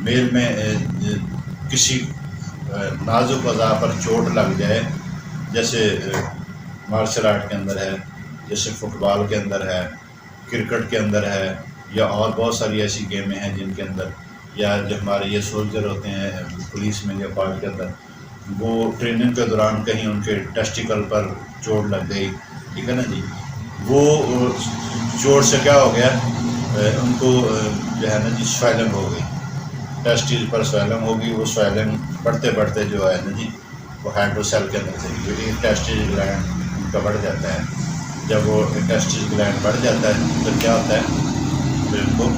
میل میں کسی نازک اعضاء پر چوٹ لگ جائے، جیسے مارشل آرٹ کے اندر ہے، جیسے فٹ بال کے اندر ہے، کرکٹ کے اندر ہے، یا اور بہت ساری ایسی گیمیں ہیں جن کے اندر، یا جو ہمارے یہ سولجر ہوتے ہیں پولیس میں یا فوج کے اندر، وہ ٹریننگ کے دوران کہیں ان کے ٹیسٹیکل پر چوٹ لگ گئی، ٹھیک ہے نا جی، وہ چوٹ سے کیا ہو گیا، ان کو جو ہے نا جی سویلنگ ہو گئی، ٹیسٹیز پر سویلنگ ہوگی، وہ سویلنگ بڑھتے بڑھتے جو ہے نا جی وہ ہائیڈروسیل کے اندر چلی گئی، ٹیسٹیز گلینڈ ان کا بڑھ جاتا ہے، جب وہ ٹیسٹیز گلینڈ بڑھ جاتا ہے پھر کیا ہوتا ہے، پھر ان کو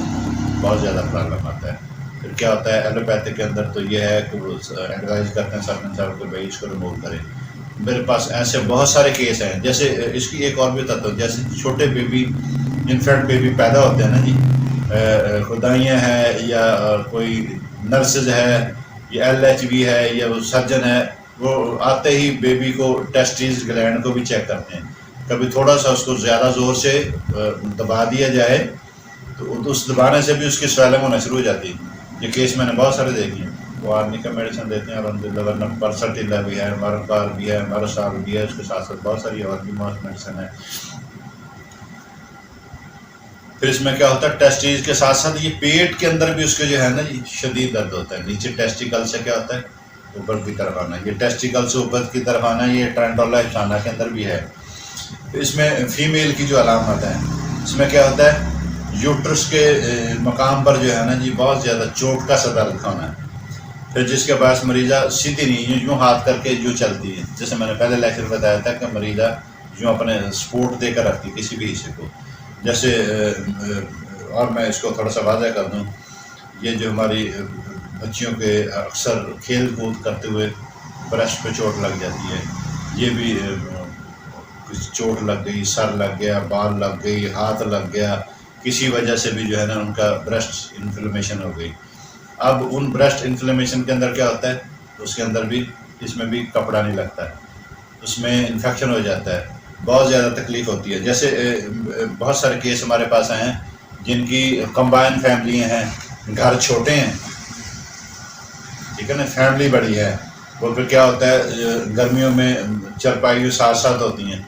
بہت زیادہ پرابلم آتا ہے۔ پھر کیا ہوتا ہے ایلوپیتھک کے اندر تو یہ ہے کہ وہ ایڈوائز کرتے ہیں سرجن صاحب کو بھائی اس کو ریموو کریں۔ میرے پاس ایسے بہت سارے کیس ہیں، جیسے اس کی ایک اور بھی بتاتا ہوں، جیسے چھوٹے بیبی انفینٹ بیبی پیدا ہوتے ہیں نا جی، خدائیاں ہیں یا کوئی نرسز ہے یا LHV ہے یا وہ سرجن ہے، وہ آتے ہی بیبی کو ٹیسٹیز گلینڈ کو بھی چیک کرتے ہیں، کبھی تھوڑا سا اس کو زیادہ زور سے دبا دیا جائے تو اس دبانے سے بھی اس کی سویلنگ ہونا شروع ہو جاتی ہے۔ یہ کیس میں نے بہت سارے دیکھے ہیں، وہ آرمی کا میڈیسن دیتے ہیں الحمدللہ، ورنہ پرسٹیلا بھی ہے، مرکار بھی ہے، مرسال بھی ہے، اس کے ساتھ ساتھ بہت ساری اور بھی میڈیسن ہے۔ پھر اس میں کیا ہوتا ہے ٹیسٹیز کے ساتھ ساتھ یہ پیٹ کے اندر بھی اس کے جو ہے نا جی شدید درد ہوتا ہے، نیچے ٹیسٹیکل سے کیا ہوتا ہے اوپر کی طرف آنا، یہ ٹیسٹیکل سے اوپر کی طرف آنا، یہ ٹرینڈولا اشانہ کے اندر بھی ہے۔ اس میں فیمیل کی جو علامت ہے، اس میں کیا ہوتا ہے یوٹرس کے مقام پر جو ہے نا جی بہت زیادہ چوٹ کا سا درد ہونا ہے، پھر جس کے باعث مریضہ سیدھی نہیں یوں ہاتھ کر کے جو چلتی ہے، جیسے میں نے پہلے لیکچر بتایا تھا کہ مریضہ یوں اپنے سپورٹ دے کر رکھتی کسی بھی حصے کو، جیسے اور میں اس کو تھوڑا سا واضح کر دوں، یہ جو ہماری بچیوں کے اکثر کھیل کود کرتے ہوئے برسٹ پہ چوٹ لگ جاتی ہے، یہ بھی کچھ چوٹ لگ گئی، سر لگ گیا، بال لگ گئی، ہاتھ لگ گیا، کسی وجہ سے بھی جو ہے نا ان کا برسٹ انفلیمیشن ہو گئی۔ اب ان برسٹ انفلیمیشن کے اندر کیا ہوتا ہے، اس کے اندر بھی اس میں بھی کپڑا نہیں لگتا ہے، اس میں انفیکشن ہو جاتا ہے، بہت زیادہ تکلیف ہوتی ہے۔ جیسے بہت سارے کیس ہمارے پاس آئے ہیں جن کی کمبائن فیملی ہیں، گھر چھوٹے ہیں، ٹھیک ہے نا، فیملی بڑی ہے، وہ پھر کیا ہوتا ہے گرمیوں میں چرپائیوں ساتھ ساتھ ہوتی ہیں،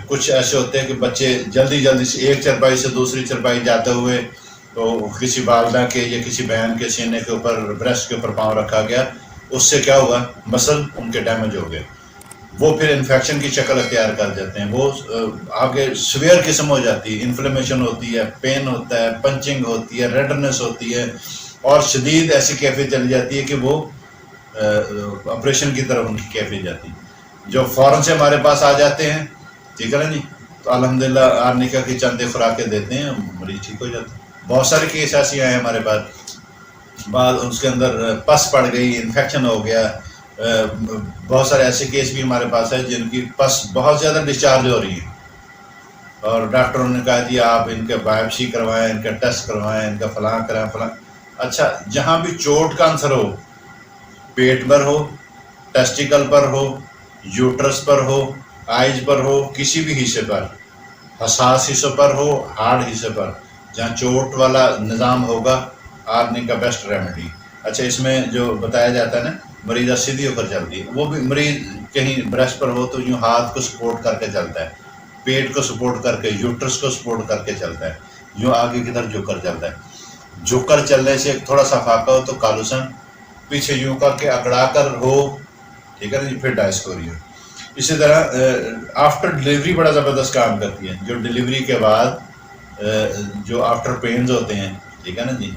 کچھ ایسے ہوتے ہیں کہ بچے جلدی جلدی سے ایک چرپائی سے دوسری چرپائی جاتے ہوئے تو کسی والدہ کے یا کسی بہن کے سینے کے اوپر بریسٹ کے اوپر پاؤں رکھا گیا، اس سے کیا ہوا مسل ان کے ڈیمیج ہو گئے، وہ پھر انفیکشن کی شکل اختیار کر جاتے ہیں، وہ آگے سویئر قسم ہو جاتی ہے، انفلیمیشن ہوتی ہے، پین ہوتا ہے، پنچنگ ہوتی ہے، ریڈنس ہوتی ہے، اور شدید ایسی کیفیت چلی جاتی ہے کہ وہ آپریشن کی طرف ان کی کیفیت جاتی ہے۔ جو فوراً سے ہمارے پاس آ جاتے ہیں، ٹھیک ہے نا جی، تو الحمدللہ آرنیکا کی چند خوراکیں دیتے ہیں، مریض ٹھیک ہو جاتا ہے۔ بہت سارے کیس ایسے آئے ہیں ہمارے پاس، بعد اس کے اندر پس پڑ گئی، انفیکشن ہو گیا، بہت سارے ایسے کیس بھی ہمارے پاس ہیں جن کی پس بہت زیادہ ڈسچارج ہو رہی ہے، اور ڈاکٹروں نے کہا جی آپ ان کے بایوپسی کروائیں، ان کا ٹیسٹ کروائیں، ان کا فلاں کرائیں فلاں۔ اچھا جہاں بھی چوٹ کا عنصر ہو، پیٹ پر ہو، ٹیسٹیکل پر ہو، یوٹرس پر ہو، آئز پر ہو، کسی بھی حصے پر، حساس حصے پر ہو، ہارڈ حصے پر، جہاں چوٹ والا نظام ہوگا، آرنی کا بیسٹ ریمیڈی۔ اچھا اس میں جو بتایا جاتا ہے نا مریضہ سیدھی ہو کر چلتی ہے، وہ بھی مریض کہیں برسٹ پر ہو تو یوں ہاتھ کو سپورٹ کر کے چلتا ہے، پیٹ کو سپورٹ کر کے، یوٹرس کو سپورٹ کر کے چلتا ہے، یوں آگے کی طرف جھک کر چلتا ہے، جھک کر چلنے سے تھوڑا سا فاقہ ہو تو کالوسن، پیچھے یوں کر کے اکڑا کر ہو، ٹھیک ہے نا جی، پھر ڈائسکوری ہو۔ اسی طرح آفٹر ڈلیوری بڑا زبردست کام کرتی ہے، جو ڈلیوری کے بعد جو آفٹر پینز ہوتے ہیں، ٹھیک ہے نا جی،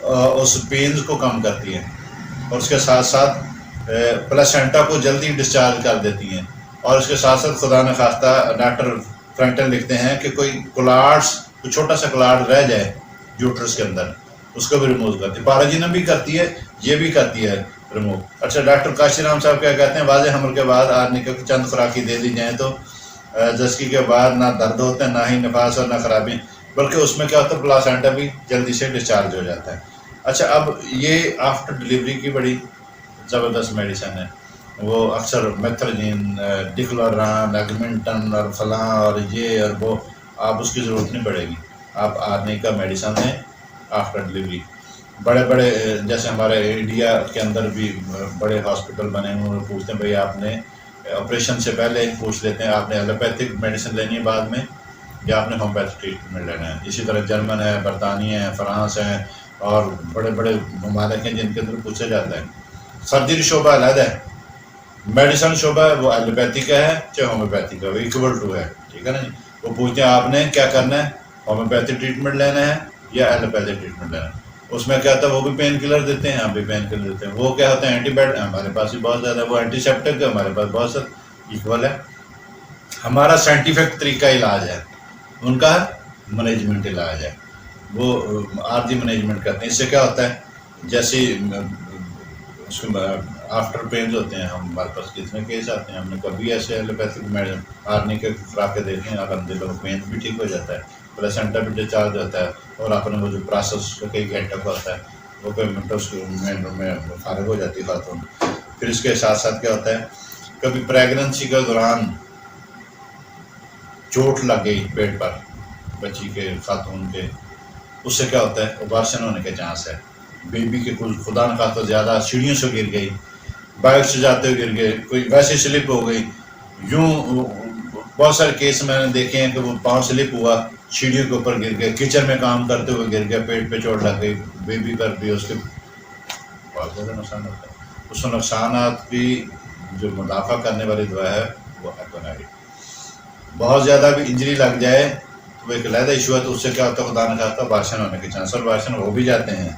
اس پینز کو کم کرتی ہے، اور اس کے ساتھ ساتھ پلاسینٹا کو جلدی ڈسچارج کر دیتی ہیں، اور اس کے ساتھ ساتھ خدا نخواستہ ڈاکٹر فرینٹن لکھتے ہیں کہ کوئی کلاٹس، کوئی چھوٹا سا کلاٹ رہ جائے یوٹرس کے اندر، اس کو بھی ریموو کرتی ہے، پاراجینم بھی کرتی ہے، یہ بھی کرتی ہے ریموو۔ اچھا ڈاکٹر کاشی رام صاحب کیا کہتے ہیں، واضح حمل کے بعد آرنیکا کی چند خوراکی دے دی جائیں تو جسکی کے بعد نہ درد ہوتا ہے، نہ ہی نفاس اور نہ خرابی، بلکہ اس میں کیا ہوتا ہے پلاسینٹا بھی جلدی سے ڈسچارج ہو جاتا ہے۔ اچھا اب یہ آفٹر ڈلیوری کی بڑی زبردست میڈیسن ہے، وہ اکثر میتھرجین، ڈکلوران، ایگمنٹن اور فلاں اور یہ اور وہ، آپ اس کی ضرورت نہیں پڑے گی، آپ آرنیکا میڈیسن دیں آفٹر ڈلیوری۔ بڑے بڑے جیسے ہمارے انڈیا کے اندر بھی بڑے ہاسپٹل بنے ہوئے پوچھتے ہیں بھائی آپ نے آپریشن سے پہلے پوچھ لیتے ہیں آپ نے ایلوپیتھک میڈیسن لینی ہے بعد میں یا آپ نے ہومیوپیتھک ٹریٹمنٹ لینا ہے. اسی طرح جرمن ہے، برطانیہ ہے، فرانس ہے اور بڑے بڑے ممالک ہیں جن کے اندر پوچھا جاتا ہے. سرجری شعبہ علیحدہ ہے، میڈیسن شعبہ ہے وہ ایلوپیتھی کا ہے چاہے ہومیوپیتھی کا، وہ ایکول ٹو ہے. ٹھیک ہے نا جی. وہ پوچھتے ہیں آپ نے کیا کرنا ہے، ہومیوپیتھی ٹریٹمنٹ لینا ہے یا ایلوپیتھی ٹریٹمنٹ لینا ہے. اس میں کیا ہوتا ہے وہ بھی پین کلر دیتے ہیں، ہم بھی پین کلر دیتے ہیں. وہ کیا ہوتا ہے اینٹی بائیوٹک ہمارے پاس بھی بہت زیادہ ہے، وہ اینٹی سیپٹک ہے ہمارے پاس بہت سارا ایکول ہے. ہمارا سائنٹیفک طریقہ علاج ہے، ان کا مینجمنٹ علاج ہے، وہ عارضی مینجمنٹ کرتے ہیں. اس سے کیا ہوتا ہے جیسے اس کو آفٹر پینز ہوتے ہیں، ہمارے پاس کتنے کیس آتے ہیں، ہم نے کبھی ایسے ایلوپیتھک آرنی کے فراقے دیکھے ہیں، الحمد للہ پینز بھی ٹھیک ہو جاتا ہے، پلیسنٹا بھی ڈسچارج ہوتا ہے اور اپنے وہ جو پروسیس کا کئی گھنٹہ کا ہوتا ہے وہ پیمنٹ اس میں فارغ ہو جاتی ہے خاتون. پھر اس کے ساتھ ساتھ کیا ہوتا ہے کبھی پریگننسی کے دوران چوٹ لگ گئی پیٹ پر بچی کے خاتون کے، اس سے کیا ہوتا ہے ابارشن ہونے کے چانس ہے. بیبی کے کچھ خدا نخواستہ زیادہ سیڑھیوں سے گر گئی، بائک سے جاتے ہوئے گر گئے، کوئی ویسے سلپ ہو گئی، یوں بہت سارے کیس میں نے دیکھے ہیں کہ وہ پاؤں سلپ ہوا، سیڑھیوں کے اوپر گر گئے، کچن میں کام کرتے ہوئے گر گیا، پیٹ پہ چوٹ لگ گئی، بیبی پر بھی اس کے بہت زیادہ نقصان ہوتا ہے. اس نقصانات کی جو مدافع کرنے والی دوا ہے وہ ایکونائٹ. بہت زیادہ بھی انجری لگ جائے تو وہ ایک علیحدہ ایشو ہے، تو اس سے کیا ہوتا ہے خدا نہ خواستہ بارشن ہونے کے چانس، اور بارشن ہو بھی جاتے ہیں.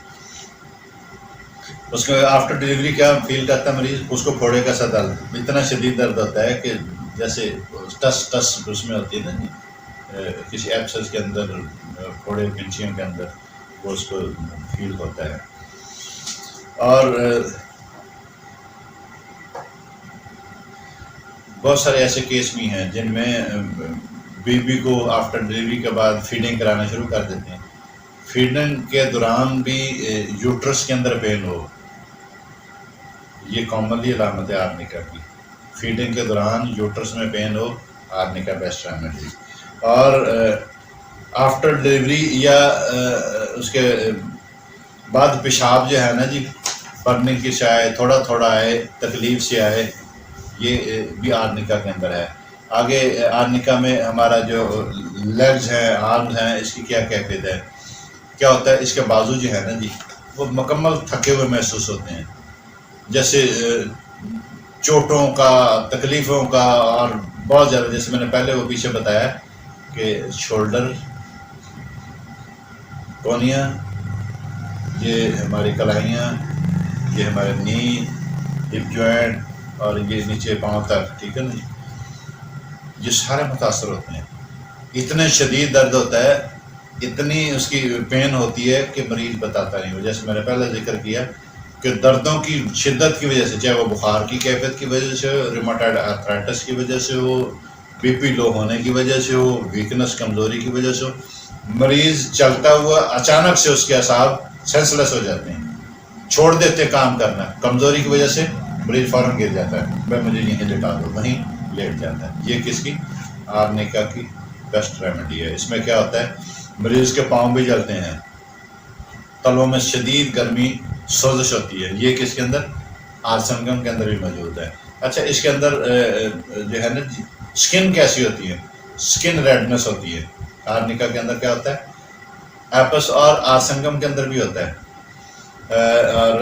اس کے آفٹر ڈلیوری کیا فیل کرتا ہے مریض، اس کو پھوڑے کا سا درد، اتنا شدید درد ہوتا ہے کہ جیسے ٹس ٹس اس میں ہوتی ہے نا کسی ایپسس کے اندر پھوڑے پنچیوں کے اندر وہ اس کو فیل ہوتا ہے. اور بہت سارے ایسے کیس بھی ہیں جن میں بیبی کو آفٹر ڈلیوری کے بعد فیڈنگ کرانا شروع کر دیتے ہیں. فیڈنگ کے دوران بھی یوٹرس کے اندر پین ہو، یہ کامنلی علامت ہے آرنیکا کی. فیڈنگ کے دوران یوٹرس میں پین ہو، آرنیکا بیسٹ ریمیڈی. اور آفٹر ڈلیوری یا اس کے بعد پیشاب جو ہے نا جی برننگ کی سے آئے، تھوڑا تھوڑا آئے، تکلیف سے آئے، یہ بھی آرنیکا کے اندر ہے. آگے آرنیکا میں ہمارا جو لیگز ہیں، آرمز ہیں، اس کی کیا کیفیت ہے، کیا ہوتا ہے اس کے بازو جو ہے نا جی وہ مکمل تھکے ہوئے محسوس ہوتے ہیں، جیسے چوٹوں کا، تکلیفوں کا، اور بہت زیادہ جیسے میں نے پہلے وہ پیچھے بتایا کہ شولڈر، کونیاں، یہ ہماری کلاہیاں، یہ ہمارے نی، ہپ جوائنٹ اور یہ نیچے پاؤں تک. ٹھیک ہے نا جی، یہ سارے متاثر ہوتے ہیں. اتنے شدید درد ہوتا ہے، اتنی اس کی پین ہوتی ہے کہ مریض بتاتا نہیں ہو. جیسے میں نے پہلے ذکر کیا کہ دردوں کی شدت کی وجہ سے، چاہے وہ بخار کی کیفیت کی وجہ سے ہو، ریماٹائڈ آرتھرائٹس کی وجہ سے ہو، بی پی لو ہونے کی وجہ سے ہو، ویکنس کمزوری کی وجہ سے ہو، مریض چلتا ہوا اچانک سے اس کے اعصاب سینس لیس ہو جاتے ہیں، چھوڑ دیتے کام کرنا، کمزوری کی وجہ سے مریض فوراً گر جاتا ہے، میں مجھے یہیں لٹا دو، وہیں لیٹ جاتا ہے. یہ کس کی؟ آرنیکا کی بیسٹ ریمیڈی ہے. اس میں کیا ہوتا ہے مریض کے پاؤں بھی جلتے ہیں، تلووں میں شدید گرمی، سوزش ہوتی ہے. یہ کس کے اندر؟ آرسنگم کے اندر بھی موجود ہے. اچھا اس کے اندر جو ہے نا اسکن کیسی ہوتی ہے؟ اسکن ریڈنس ہوتی ہے. آرنیکا کے اندر کیا ہوتا ہے؟ ایپس اور آرسنگم کے اندر بھی ہوتا ہے، اور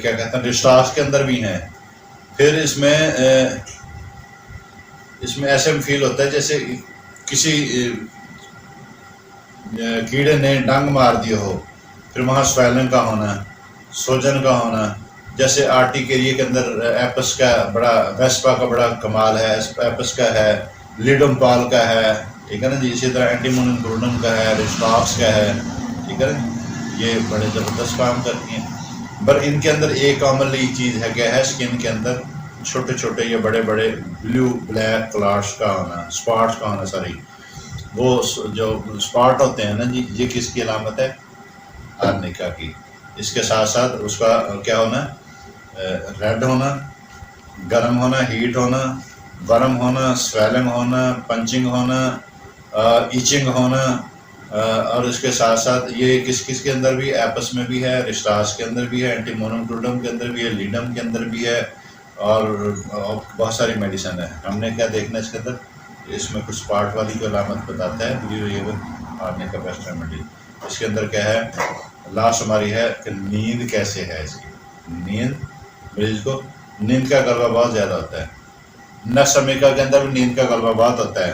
کیا کہتے ہیں ڈسٹاس کے اندر بھی ہیں. پھر اس میں ایسے فیل ہوتا ہے جیسے کسی کیڑے نے ڈنگ مار دیا ہو، پھر وہاں سویلنگ کا ہونا، سوجن کا ہونا. جیسے آرٹیکیریا کے اندر ایپس کا بڑا، ویسپا کا بڑا کمال ہے، ایپس کا ہے، لیڈم پال کا ہے. ٹھیک ہے نا جی. اسی طرح اینٹیمونم گروڈم کا ہے، ریسٹاپس کا ہے. ٹھیک ہے نا، یہ بڑے زبردست کام کرتی ہیں. پر ان کے اندر ایک کامنلی چیز ہے، کیا ہے، اسکن کے اندر چھوٹے چھوٹے یا بڑے بڑے بلیو بلیک کلاٹس کا ہونا، اسپاٹس کا ہونا. ساری وہ جو اسپاٹ ہوتے ہیں نا جی، یہ کس کی علامت ہے؟ آرنیکا کی. اس کے ساتھ ساتھ اس کا کیا ہونا، ریڈ ہونا، گرم ہونا، ہیٹ ہونا، ورم ہونا، سویلنگ ہونا، پنچنگ ہونا، ایچنگ ہونا. اور اس کے ساتھ ساتھ یہ کس کے اندر بھی، ایپس میں بھی ہے، رسٹاس کے اندر بھی ہے، اینٹی مونوکلوڈم کے اندر بھی ہے، لیڈم کے اندر بھی ہے، اور بہت ساری میڈیسن ہے۔ ہم نے کیا دیکھنا ہے اس کے اندر، اس میں کچھ پارٹ والی جو علامت بتاتا ہے یہ آرنے کا بیسٹ ریمیڈی۔ اس کے اندر کیا ہے، لاسٹ ہماری ہے کہ نیند کیسے ہے اس کی۔ نیند، مریض کو نیند کا غلبہ بہت زیادہ ہوتا ہے، نفس عمیقہ کے اندر بھی نیند کا غلبہ بہت ہوتا ہے،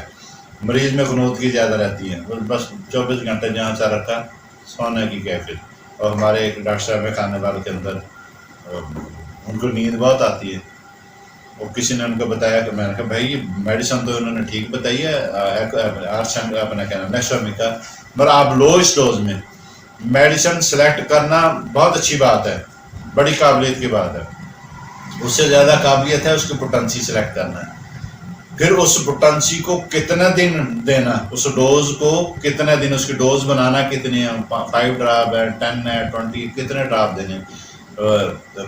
مریض میں غنودگی کی زیادہ رہتی ہے، بس 24 گھنٹے جہاں سے رکھا سونے کی کیفیت۔ اور ہمارے ایک ڈاکٹر صاحب ہے کھانے والے کے اندر، ان کو نیند بہت آتی ہے، وہ کسی نے ان کو بتایا کہ میں نے کہا بھائی یہ میڈیسن تو انہوں نے ٹھیک بتائی ہے اپنا کہنا نیکسٹ کا، مگر آپ لوئسٹ ڈوز میں میڈیسن سلیکٹ کرنا بہت اچھی بات ہے، بڑی قابلیت کی بات ہے، اس سے زیادہ قابلیت ہے اس کی پوٹنسی سلیکٹ کرنا ہے، پھر اس پوٹنسی کو کتنا دن دینا، اس ڈوز کو کتنے دن، اس کی ڈوز بنانا کتنی ہے، 5 ڈراپ ہے، 10 ہے، 20، کتنے ڈراپ دینے،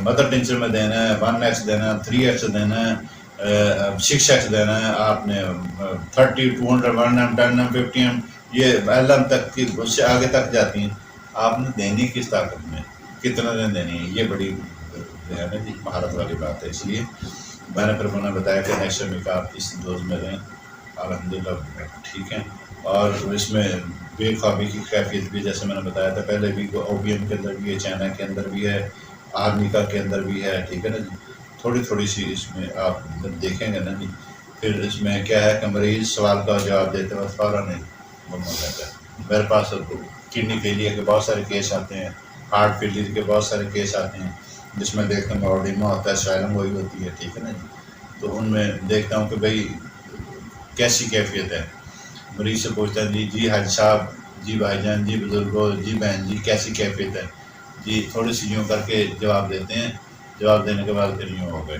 مدر ٹنچر میں دینا ہے، 1x دینا ہے، 3x دینا ہے، 6x دینا ہے، آپ نے 30، 200، 1m، 10m، 50m، یہ LM تک کی، اس سے آگے تک جاتی ہیں، آپ نے دینی کس طاقت میں، کتنا دن دینی ہے، یہ بڑی جو ہے نا جی مہارت والی بات ہے۔ اس لیے میں نے پھر انہوں نے بتایا کہ نیکسٹ کا آپ اس ڈوز میں دیں، الحمدللہ ٹھیک ہے۔ اور اس میں بے خوابی کی کیفیت بھی جیسے میں نے بتایا تھا پہلے بھی، اوپیم کے اندر بھی ہے، چائنا کے اندر بھی ہے، آرنیکا کے اندر بھی ہے، ٹھیک ہے نا جی، تھوڑی تھوڑی سی اس میں آپ دیکھیں گے نا جی۔ پھر اس میں کیا ہے کہ مریض سوال کا جواب دیتے وقت فوراً گم ہو جاتا ہے۔ میرے پاس کڈنی فیلئر کے بہت سارے کیس آتے ہیں، ہارٹ فیلئر کے بہت سارے کیس آتے ہیں، جس میں دیکھتا ہوں آرڈیما ہوتا ہے، سائلم وہی ہوتی ہے، ٹھیک ہے نا جی۔ تو ان میں دیکھتا ہوں کہ بھئی کیسی کیفیت ہے، مریض سے پوچھتا ہے جی حاجی صاحب، جی بھائی جان، جی بزرگوں، جی بہن جی کیسی کیفیت ہے، جی تھوڑی سی یوں کر کے جواب دیتے ہیں، جواب دینے کے بعد پھر یوں ہو گئے،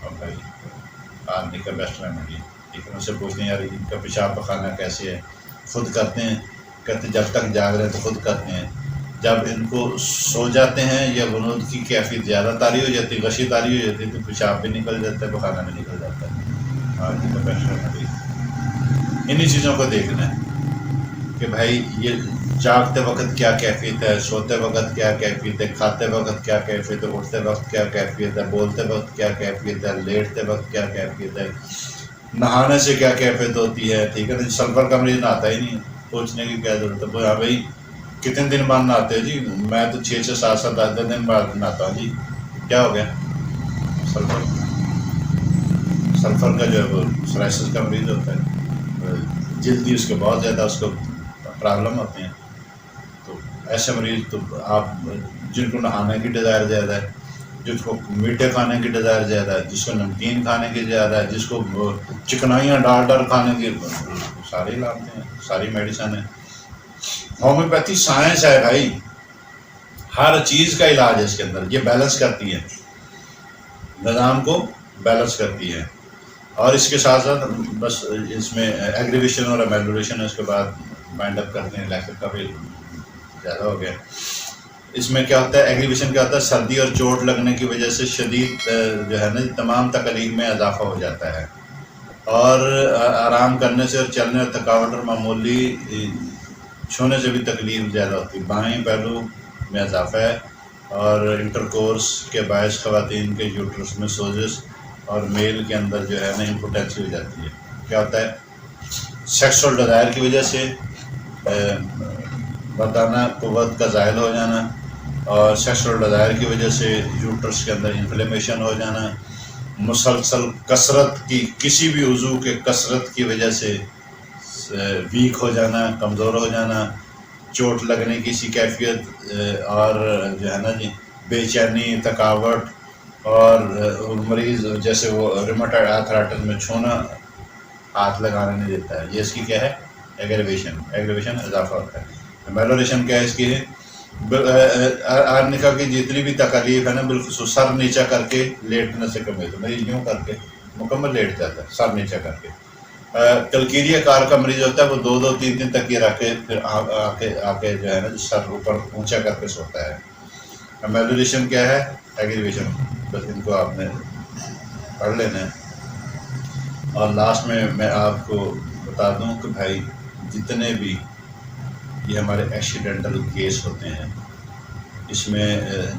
اور بھائی آدمی کا بیسٹ ریمیڈی، ٹھیک ہے، ان سے پوچھتے ہیں یار ان کا پیشاب پخانہ کیسے ہے، خود کرتے ہیں، کہتے جب تک جاگ رہے ہیں تو خود کرتے ہیں، جب ان کو سو جاتے ہیں یا غنود کی کیفیت زیادہ طاری ہو جاتی ہے، غشی طاری ہو جاتی ہے، تو پیشاب بھی نکل جاتا ہے، پخانہ بھی نکل جاتا ہے۔ آدمی کا بیسٹ ریمیڈی انہی چیزوں کو دیکھنا ہے کہ بھائی یہ جاگتے وقت کیا کیفیت ہے، سوتے وقت کیا کیفیت ہے، کھاتے وقت کیا کیفیت ہے، اٹھتے وقت کیا کیفیت ہے، بولتے وقت کیا کیفیت ہے، لیٹتے وقت کیا کیفیت ہے، نہانے سے کیا کیفیت ہوتی ہے، ٹھیک ہے نا۔ سلفر کا مریض نہاتا ہی نہیں، پوچھنے کی کیا ضرورت ہے، ہاں بھائی کتنے دن بعد نہاتے ہیں جی، میں تو 6 سے 7 10 دن بعد نہاتا ہوں جی، کیا ہو گیا، سلفر سلفر کا جو ہے وہ سورائسس کا مریض ہوتا ہے، جلدی اس کے بہت زیادہ اس کو پرابلم ہوتے ہیں، تو ایسے مریض تو آپ جن کو نہانے کی ڈیزائر زیادہ ہے، جس کو میٹھے کھانے کی ڈیزائر زیادہ ہے، جس کو نمکین کھانے کی زیادہ ہے، جس کو چکنائیاں ڈال ڈال کھانے کی، ساری علامتیں ہیں، ساری میڈیسن ہیں۔ ہومیوپیتھی سائنس ہے بھائی، ہر چیز کا علاج ہے اس کے اندر، یہ بیلنس کرتی ہے، نظام کو بیلنس کرتی ہے۔ اور اس کے ساتھ ساتھ بس اس میں ایگریویشن اور امیلوریشن ہے، اس کے بعد بائنڈ اپ کرتے ہیں، لیکچر کا بھی زیادہ ہو گیا۔ اس میں کیا ہوتا ہے، ایگریویشن کیا ہوتا ہے، سردی اور چوٹ لگنے کی وجہ سے شدید جو ہے نا تمام تکلیف میں اضافہ ہو جاتا ہے، اور آرام کرنے سے اور چلنے اور تھکاوٹ اور معمولی چھونے سے بھی تکلیف زیادہ ہوتی ہے۔ بائیں پہلو میں اضافہ ہے، اور انٹرکورس کے باعث خواتین کے یوٹرس میں سوزش اور میل کے اندر جو ہے نا امپوٹنسی ہو جاتی ہے۔ کیا ہوتا ہے، سیکسول ڈیزائر کی وجہ سے مردانہ قوت کا زائل ہو جانا، اور سیکسول ڈیزائر کی وجہ سے یوٹرس کے اندر انفلیمیشن ہو جانا، مسلسل کثرت کی کسی بھی عضو کے کثرت کی وجہ سے ویک ہو جانا، کمزور ہو جانا، چوٹ لگنے کی سی کیفیت، اور جو ہے نا جی بے چینی، تھکاوٹ، اور مریض جیسے وہ ریمیٹائڈ آرتھرائٹس میں چھونا ہاتھ لگانے نہیں دیتا ہے، یہ اس کی کیا ہے، ایگریویشن اضافہ ہوتا ہے۔ میلوریشن کیا ہے اس کی ہے، آرنیکا کی جتنی بھی تکلیف ہے نا بالخصوص سر نیچا کر کے لیٹنے سے کم ہے، تو مریض یوں کر کے مکمل لیٹ جاتا ہے سر نیچا کر کے۔ کلکیریا کار کا مریض ہوتا ہے وہ 2-3 دن تک یہ رکھ کے پھر آ کے جو ہے نا سر اوپر اونچا کر کے سوتا ہے۔ میلوریشن کیا ہے، ایگریویشن، بس ان کو آپ نے پڑھ لینا ہے۔ اور لاسٹ میں آپ کو بتا دوں کہ بھائی جتنے بھی یہ ہمارے ایکسیڈنٹل کیس ہوتے ہیں. اس میں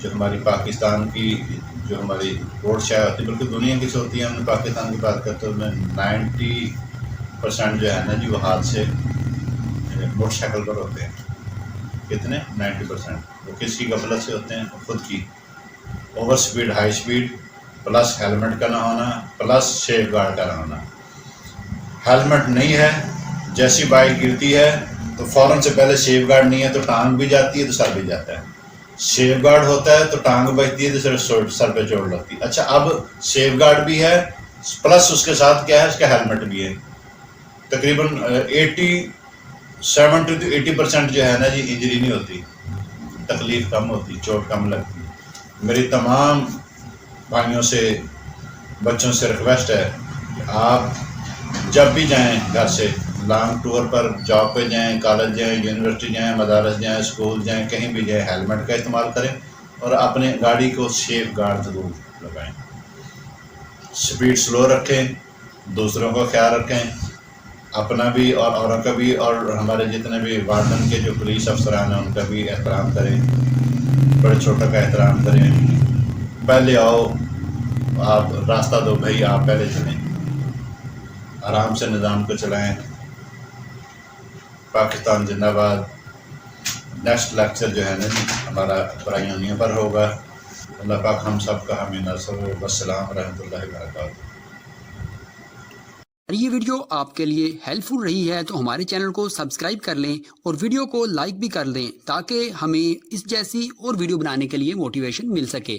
جو ہماری پاکستان کی جو ہماری روڈ شاہ ہوتی ہے بلکہ دنیا کی سے ہوتی ہے. ہم پاکستان کی بات کرتے ہیں میں 90% جو ہے نا جی وہ حادثے موٹر سائیکل پر ہوتے ہیں. کتنے 90%. وہ کس کی غفلت سے ہوتے ہیں؟ خود کی. Over speed high speed plus helmet کا نہ ہونا پلس سیف گارڈ کا نہ ہونا. ہیلمٹ نہیں ہے جیسی بائک گرتی ہے تو فوراً سے پہلے سیف گارڈ نہیں ہے تو ٹانگ بھی جاتی ہے تو سر بھی جاتا ہے. سیف گارڈ ہوتا ہے تو ٹانگ بچتی ہے تو سر پہ چوٹ لگتی ہے. اچھا اب سیف گارڈ بھی ہے پلس اس کے ساتھ کیا ہے اس کا ہیلمٹ بھی ہے. تقریباً 70 to 80% جو ہے نا جی انجری نہیں ہوتی, تکلیف کم ہوتی, چوٹ کم لگتی. میری تمام بھائیوں سے بچوں سے ریکویسٹ ہے کہ آپ جب بھی جائیں گھر سے لانگ ٹور پر, جاب پہ جائیں, کالج جائیں, یونیورسٹی جائیں, مدارس جائیں, اسکول جائیں, کہیں بھی جائیں, ہیلمٹ کا استعمال کریں اور اپنے گاڑی کو سیف گارڈ ضرور لگائیں. سپیڈ سلو رکھیں, دوسروں کا خیال رکھیں, اپنا بھی اور اوروں کا بھی, اور ہمارے جتنے بھی وارڈن کے جو پولیس افسران ہیں ان کا بھی احترام کریں, بڑے چھوٹے کا احترام کریں. پہلے آؤ, آپ راستہ دو بھائی, آپ پہلے چلیں, آرام سے نظام کو چلائیں. پاکستان زندہ باد. نیکسٹ لیکچر جو ہے نا ہمارا برائیوں پر ہوگا. اللہ پاک ہم سب کا حامی ناصر ہو. السلام ورحمۃ اللہ وبرکاتہ. یہ ویڈیو آپ کے لیے ہیلپ فل رہی ہے تو ہمارے چینل کو سبسکرائب کر لیں اور ویڈیو کو لائک بھی کر دیں تاکہ ہمیں اس جیسی اور ویڈیو بنانے کے لیے موٹیویشن مل سکے.